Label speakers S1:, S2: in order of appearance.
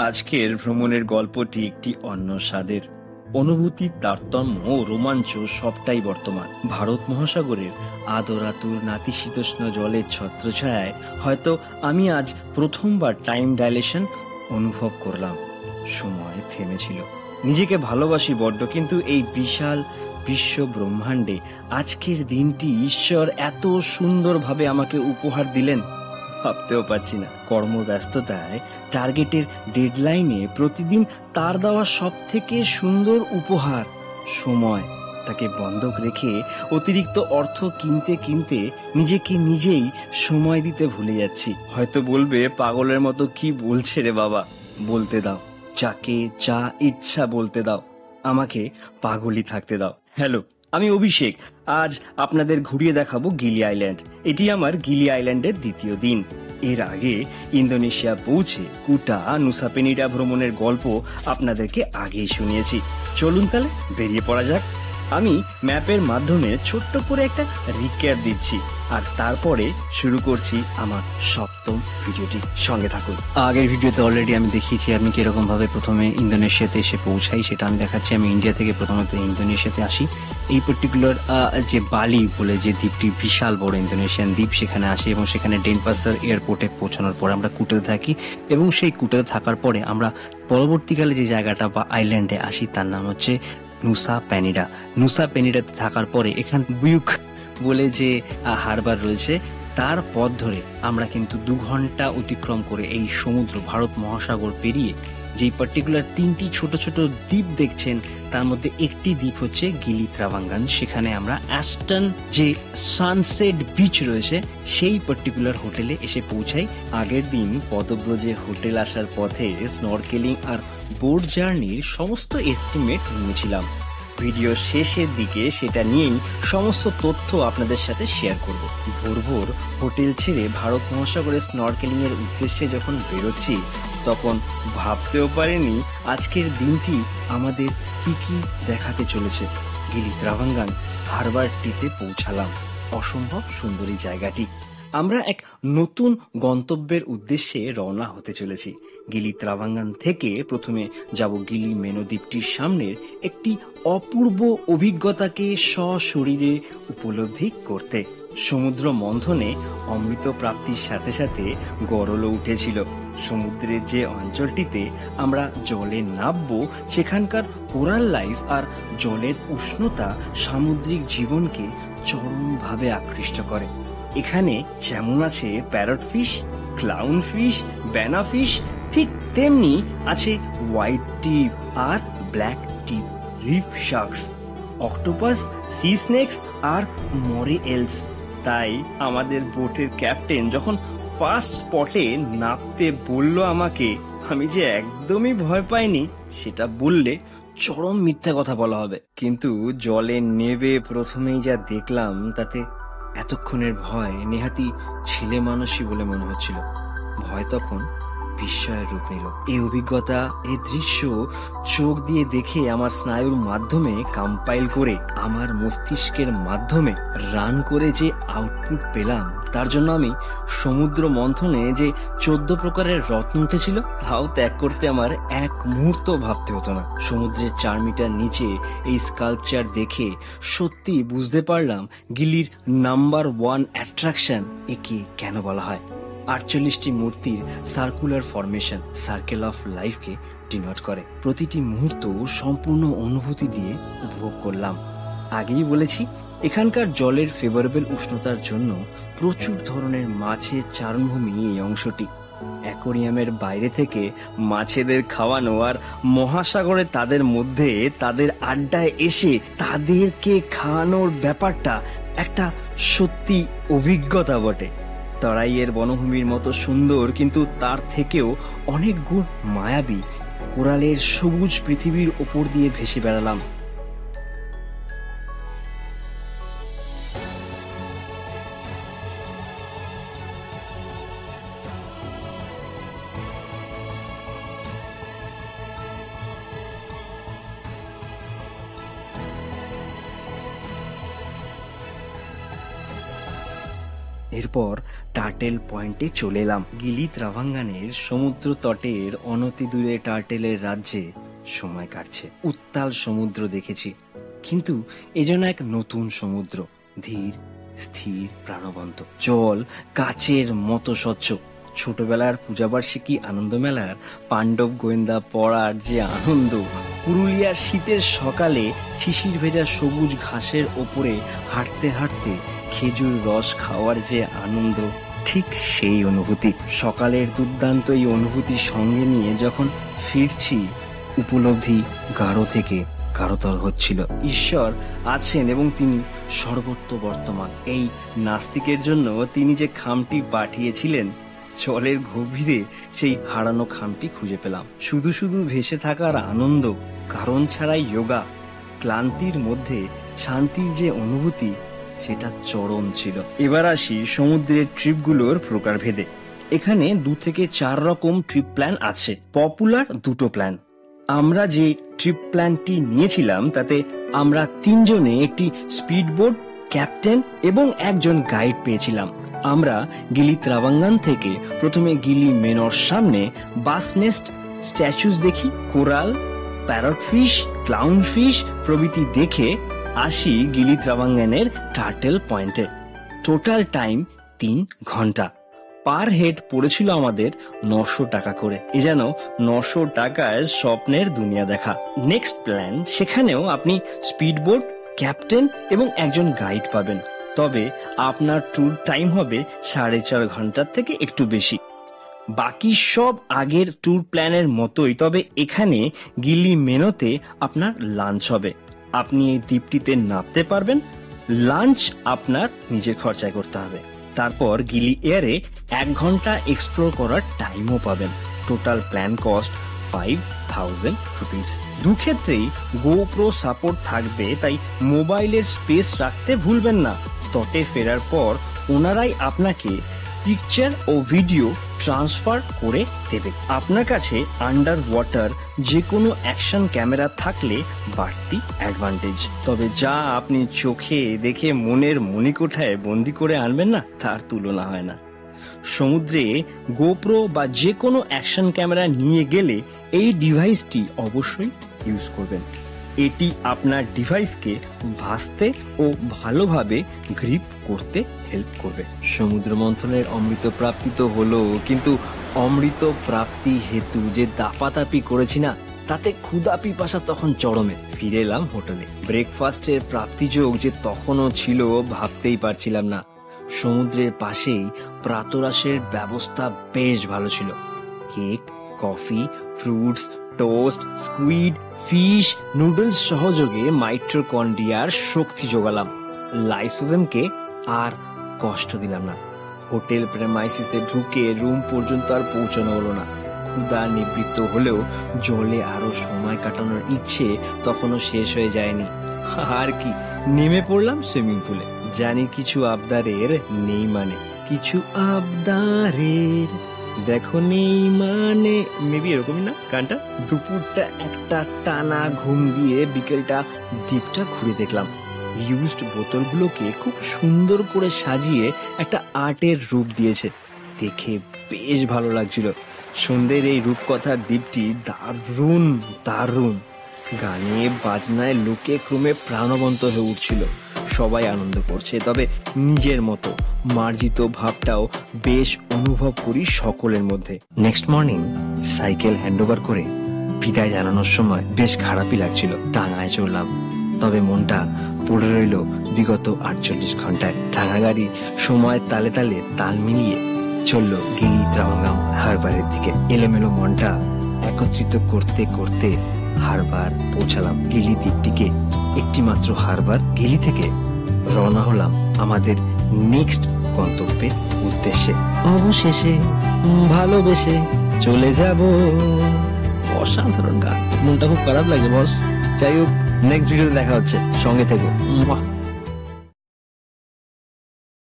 S1: আজকের ভ্রমণের গল্পটি একটি অন্য স্বাদের। অনুভূতির তারতম্য ও রোমাঞ্চ সবটাই বর্তমান। ভারত মহাসাগরের আদর আতুর নাতিশীতোষ্ণ জলের ছত্রছায়ায় হয়তো আমি আজ প্রথমবার টাইম ডাইলেশন অনুভব করলাম। সময় থেমেছিল। নিজেকে ভালোবাসি বড্ড, কিন্তু এই বিশাল বিশ্ব ব্রহ্মাণ্ডে আজকের দিনটি ঈশ্বর এত সুন্দরভাবে আমাকে উপহার দিলেন ভাবতেও পারছি না। কর্মব্যস্ততায়, টার্গেটের ডেডলাইনে প্রতিদিন তার দেওয়া সব থেকে সুন্দর উপহার সময়, তাকে বন্ধক রেখে অতিরিক্ত অর্থ কিনতে কিনতে নিজেকে নিজেই সময় দিতে ভুলে যাচ্ছি। হয়তো বলবে, পাগলের মতো কি বলছে রে বাবা। বলতে দাও, যাকে যা ইচ্ছা বলতে দাও, আমাকে পাগলই থাকতে দাও। হ্যালো, আমি অভিষেক। আজ আপনাদের ঘুরিয়ে দেখাবো গিলি আইল্যান্ড। এটি আমার গিলি আইল্যান্ডের দ্বিতীয় দিন। এর আগে ইন্দোনেশিয়া পৌঁছে কুটা নুসা পেনিডা ভ্রমণের গল্প আপনাদেরকে আগেই শুনিয়েছি। চলুন তাহলে বেরিয়ে পড়া যাক। আমি ম্যাপের মাধ্যমে ছোট্ট করে একটা রিক্যাপ দিচ্ছি, আর তারপরে শুরু করছি আমার সপ্তম ভিডিওটি। সঙ্গে থাকুন। আগের ভিডিওতে অলরেডি আমি দেখিয়েছি আমি কিরকম ভাবে প্রথমে ইন্দোনেশিয়াতে এসে পৌঁছাই, সেটা আমি দেখাচ্ছি। আমি ইন্ডিয়া থেকে প্রথমত ইন্দোনেশিয়াতে আসি। এই পার্টিকুলার যে বালি বলে যে দ্বীপটি, বিশাল বড় ইন্দোনেশিয়ান দ্বীপ, সেখানে আসি এবং সেখানে ডেনপাসার এয়ারপোর্টে পৌঁছানোর পরে আমরা কুটাতে থাকি এবং সেই কুটাতে থাকার পরে আমরা পরবর্তীকালে যে জায়গাটা বা আইল্যান্ডে আসি তার নাম হচ্ছে নুসা পেনিডা। নুসা পেনিডাতে থাকার পরে এখান বিউক বলে যে হারবার রয়েছে, তার পথ ধরে আমরা কিন্তু 2 ঘন্টা অতিক্রম করে এই সমুদ্র ভারত মহাসাগর পেরিয়ে যেই পার্টিকুলার 3টি ছোট ছোট দ্বীপ দেখছেন, তার মধ্যে একটি দ্বীপ হচ্ছে গিলি ত্রাভাঙ্গান। সেখানে আমরা অ্যাস্টন যে সানসেট বিচ রয়েছে সেই পার্টিকুলার হোটেলে এসে পৌঁছাই। আগের দিন পদব্রজে হোটেল আসার পথে স্নরকেলিং আর বোট জার্নির সমস্ত এস্টিমেট নিয়েছিলাম। ভিডিও শেষের দিকে সেটা নিয়েই সমস্ত তথ্য আপনাদের সাথে শেয়ার করব। ভোর ভোর হোটেল ছেড়ে ভারত মহাসাগরের স্নরকেলিং এর উদ্দেশ্যে যখন বেরোচ্ছি, তখন ভাবতেও পারিনি আজকের দিনটি আমাদের কি কি দেখাতে চলেছে। গিলি ত্রাভাঙ্গান হারবারটিতে পৌঁছালাম। অসম্ভব সুন্দরী জায়গাটি। আমরা এক নতুন গন্তব্যের উদ্দেশ্যে রওনা হতে চলেছি। গিলি ত্রাভাঙ্গান থেকে প্রথমে যাব গিলি মেনো দ্বীপটির সামনের একটি অপূর্ব অভিজ্ঞতাকে সশরীরে উপলব্ধি করতে। সমুদ্র মন্থনে অমৃত প্রাপ্তির সাথে সাথে গরলও উঠেছিল। সমুদ্রের যে অঞ্চলটিতে আমরা জলে নামবো, সেখানকার কোরাল লাইফ আর জলের উষ্ণতা সামুদ্রিক জীবনকে চরমভাবে আকৃষ্ট করে। এখানে যেমন আছে parrot fish, clown fish, banner fish, ঠিক তেমনি আছে হোয়াইট টিপ আর black tip reef sharks, octopus, sea snakes আর মরে এলস। তাই আমাদের বোটের ক্যাপ্টেন যখন ফার্স্ট স্পটে নামতে বলল আমাকে, আমি যে একদমই ভয় পাইনি সেটা বললে চরম মিথ্যা কথা বলা হবে। কিন্তু জলে নেবে প্রথমেই যা দেখলাম, তাতে এতক্ষণের ভয় নেহাতি ছেলে মানুষই বলে মনে হচ্ছিল। ভয় তখন বিস্ময়ের রূপ নিল। এই অভিজ্ঞতা, এই দৃশ্য চোখ দিয়ে দেখে আমার স্নায়ুর মাধ্যমে কম্পাইল করে আমার মস্তিষ্কের মাধ্যমে রান করে যে আউটপুট পেলাম, তার জন্য আমি সমুদ্র মন্থনে যে 14 প্রকারের রত্ন উঠেছিল তাও ত্যাগ করতে আমার এক মুহূর্ত ভাবতে হতো না। সমুদ্রের 4 মিটার নিচে এই স্কাল্পচার দেখে সত্যি বুঝতে পারলাম গিলির নাম্বার 1 অ্যাট্রাকশন একে কেন বলা হয়। 48টি মূর্তির সার্কুলার ফরমেশন সার্কেল অফ লাইফকে ডিনোট করে। প্রতিটি মুহূর্ত সম্পূর্ণ অনুভূতি দিয়ে উপভোগ করলাম। আগেই বলেছি, এখানকার জলের ফেভারেবল উষ্ণতার জন্য প্রচুর ধরনের মাছের চারণভূমি এই অংশটি। অ্যাকোরিয়ামের বাইরে থেকে মাছেদের খাওয়ানো আর মহাসাগরে তাদের মধ্যে তাদের আড্ডায় এসে তাদেরকে খাওয়ানোর ব্যাপারটা একটা সত্যি অভিজ্ঞতা বটে। তরাইয়ের বনভূমির মতো সুন্দর, কিন্তু তার থেকেও অনেক গুণ মায়াবী কোরালের সবুজ পৃথিবীর ওপর দিয়ে ভেসে বেড়ালাম। এরপর টার্টেল পয়েন্টে চলে এলাম। গিলি ত্রাভাঙ্গানের সমুদ্র তটের অনতি দূরে টার্টেলের রাজ্যে সময় কাটছে। উত্তাল সমুদ্র দেখেছি, কিন্তু এ যেন এক নতুন সমুদ্র, ধীর, স্থির, প্রাণবন্ত। জল কাচের মতো স্বচ্ছ। ছোটবেলার পূজাবার্ষিকী আনন্দ মেলার পাণ্ডব গোয়েন্দা পড়ার যে আনন্দ, পুরুলিয়ার শীতের সকালে শিশির ভেজা সবুজ ঘাসের ওপরে হাঁটতে হাঁটতে খেজুর রস খাওয়ার যে আনন্দ, ঠিক সেই অনুভূতি। সকালের দুর্দান্ত এই অনুভূতির সঙ্গে নিয়ে যখন ফিরছি, উপলব্ধি গাঢ় থেকে গাঢ়তর হচ্ছিল। ঈশ্বর আছেন এবং তিনি সর্বত্র বর্তমান। এই নাস্তিকের জন্য তিনি যে খামটি পাঠিয়েছিলেন, জলের গভীরে সেই হারানো খামটি খুঁজে পেলাম। শুধু শুধু ভেসে থাকার আনন্দ, কারণ ছাড়াই যোগা, ক্লান্তির মধ্যে শান্তির যে অনুভূতি, সেটা চরম ছিল। এবার আসি সমুদ্রের ট্রিপগুলোর প্রকারভেদে। এখানে 2 থেকে 4 রকম ট্রিপ প্ল্যান আছে। পপুলার দুটো প্ল্যান। আমরা যে ট্রিপ প্ল্যানটি নিয়েছিলাম তাতে আমরা 3 জনে একটি স্পিডবোট, ক্যাপ্টেন এবং একজন গাইড পেয়েছিলাম। আমরা গিলি ত্রাভাঙ্গান থেকে প্রথমে গিলি মেনর সামনে বাসনেস্ট স্ট্যাচুস দেখি, coral, parrot fish, clown fish প্রভৃতি দেখে আসি গিলি ত্রাভাঙ্গানের টার্টেল পয়েন্টে। টোটাল টাইম 3 ঘন্টা। পার হেড পড়েছিল আমাদের 900 টাকা করে। এ যেন 900 টাকায় স্বপ্নের দুনিয়া দেখা। নেক্সট প্ল্যান, সেখানেও আপনি স্পিডবোট, ক্যাপ্টেন এবং একজন গাইড পাবেন, তবে আপনার ট্যুর টাইম হবে 4.5 ঘন্টার থেকে একটু বেশি। বাকি সব আগের ট্যুর প্ল্যানের মতোই, তবে এখানে গিলি মেনোতে আপনার লাঞ্চ হবে। আপনি এই দ্বীপটিতে নামতে পারবেন, লাঞ্চ আপনার নিজের খরচায় করতে হবে। তারপর গিলি এয়ারে 1 ঘন্টা এক্সপ্লোর করার টাইমও পাবেন। Total plan cost 5000 rupees. দুক্ষেত্রেই গোপ্রো সাপোর্ট থাকবে, তাই মোবাইলের স্পেস রাখতে ভুলবেন না। তটে ফেরার পর ওনারাই আপনাকে পিকচার ও ভিডিও ট্রান্সফার করে দেবে। আপনার কাছে আন্ডার ওয়াটার যে কোনো অ্যাকশন ক্যামেরা থাকলে বাড়তি অ্যাডভান্টেজ। তবে যা আপনি চোখে দেখে মনের মণিকোঠায় বন্দি করে আনবেন না, তার তুলনা হয় না। সমুদ্রে গোপ্রো বা যে কোনো অ্যাকশন ক্যামেরা নিয়ে গেলে এই ডিভাইসটি অবশ্যই ইউজ করবেন। এটি আপনার ডিভাইসকে ভাসতে ও ভালোভাবে গ্রিপ করতে হেল্প করবে। সমুদ্র মন্থনের অমৃত প্রাপ্তি তো হলো, কিন্তু অমৃত প্রাপ্তি হেতু যে দাপাতাপি করেছি না, তাতে ক্ষুধা পিপাসা তখন চরমে। ফিরে এলাম হোটেলে। ব্রেকফাস্টের প্রাপ্তিযোগ যে তখনও ছিল ভাবতেই পারছিলাম না। সমুদ্রের পাশেই প্রাতরাশের ব্যবস্থা বেশ ভালো ছিল। Cake, coffee, fruits, toast, squid, fish, noodles সহযোগে মাইট্রোকন্ড্রিয়ার শক্তি যোগালাম। লাইসোজেমকে আর কষ্ট দিলাম না। হোটেল প্রেমাইসিসে ঢুকে রুম পর্যন্ত আর পৌঁছানো হলো না। ক্ষুধা নিবৃত্ত হলেও জলে আরো সময় কাটানোর ইচ্ছে তখনও শেষ হয়ে যায়নি। আর কি, নেমে পড়লাম সুইমিং পুলে। জানি কিছু আবদারের নেই মানে, কিছু আবদারের দেখো নেই মানে, মেবি এরকমই না গানটা। দুপুরটা একটা টানা ঘুম দিয়ে বিকেলটা দ্বীপটা ঘুরে দেখলাম। ইউজড বোতলগুলোকে খুব সুন্দর করে সাজিয়ে একটা আর্টের রূপ দিয়েছে, দেখে বেশ ভালো লাগছিল। সন্ধ্যের এই রূপকথার দ্বীপটি দারুণ দারুণ। গানে বাজনায় লোকে ক্রমে প্রাণবন্ত হয়ে উঠছিল। সবাই আনন্দ করছে, তবে নিজের মতো। মার্জিত ভাবটাও বেশ অনুভব করি সকলের মধ্যে। নেক্সট মর্নিং সাইকেল হ্যান্ডওভার করে বিদায় জানানোর সময় বেশ খারাপই লাগছিল। টাঙ্গায় চললাম, তবে মনটা পড়ে রইল বিগত 48 ঘন্টায়। টাঙ্গা গাড়ি সময় তালে তালে তাল মিলিয়ে চলল গিলি ত্রাভাঙ্গাম হারবারের দিকে। এলোমেলো মনটা একত্রিত করতে করতে হারবার পৌঁছালাম। গিলি দ্বীপটিকে একটি মাত্র হারবার। গিলি থেকে রওনা হলাম আমাদের নেক্সট গন্তব্যের উদ্দেশ্যে। অবশেষে ভালোবেসে চলে যাব। অসাধারণ গান, মনটা খুব খারাপ লাগে বস। যাই হোক, নেক্সট ভিডিওতে দেখা হচ্ছে, সঙ্গে থেকো।